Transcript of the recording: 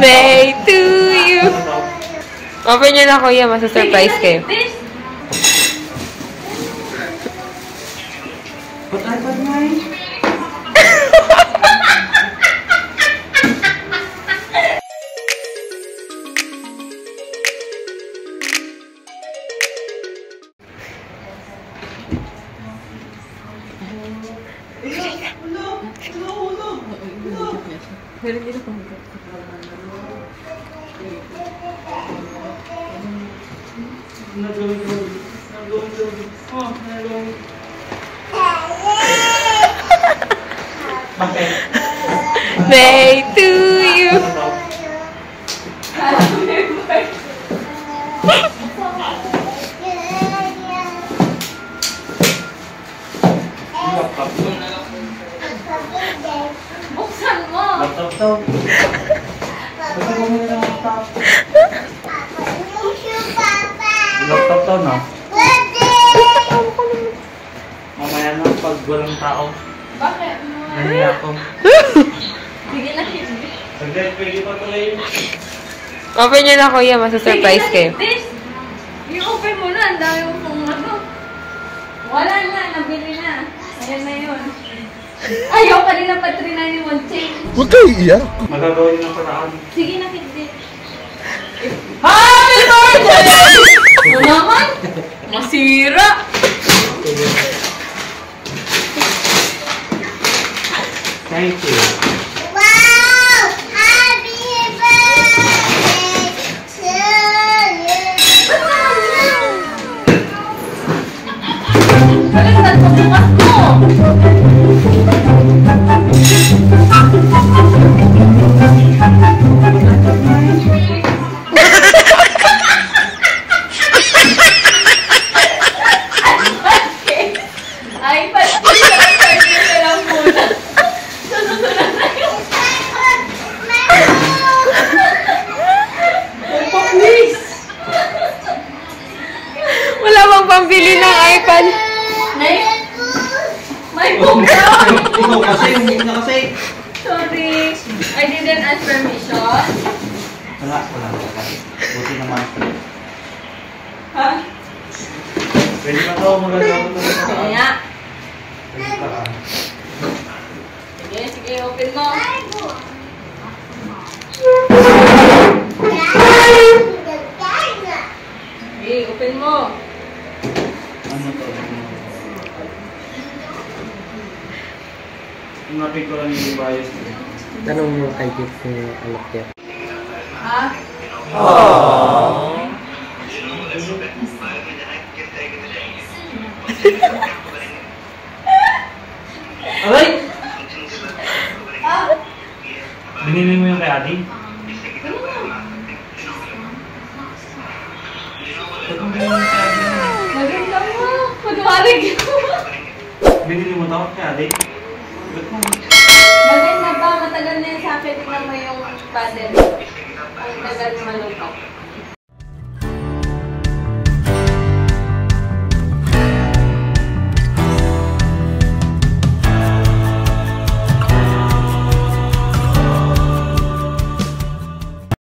Day to you. Open nyo na, kuya. Masa-surprise kayo. Day to you. Buksan mo. Laptop to. Pwede mo muna ng laptop. Laptop to, no? Mamaya na pag walang tao. Bakit? Nahiya ako. Sige na, hindi. Saglit, pwede pa tuloy. Open nyo na, kuya. Masa-surprise kayo. I-open mo na. Ang dami mo pong ano. Wala na. Nabili na. Ayan na yun. Ayaw kanina pa 391 change. Huwag kayo iiyak. Magagawin ng paraan. Sige na, hindi. Happy birthday! Ano naman? Masira! Thank you. Wow! Happy birthday to you! Baliktad pa bukas mo! Ay, pati ka lang muna. Susunod na yung Opo, please! Wala bang pambili ng iPad? May buka! Ikaw kasi, hindi na kasi. Sorry. I didn't ask permission. Wala. Buti naman. Ha? Pwede pa to, magagawa ko ito. Sige nga. Pwede pa. Sige, open mo. Sige, open mo. Ano to? Napig ko lang yung bias. Tanong mo kay Jeff kung anak niya. Ha? Aray! Ah? Binili mo yung kay Adi? Maganda mo. Kunwarig ko. Binili mo to kay Adi? Maganda ba? Matagal na yun sa akin. Tingnan mo yung pattern. Ang tagal malutok.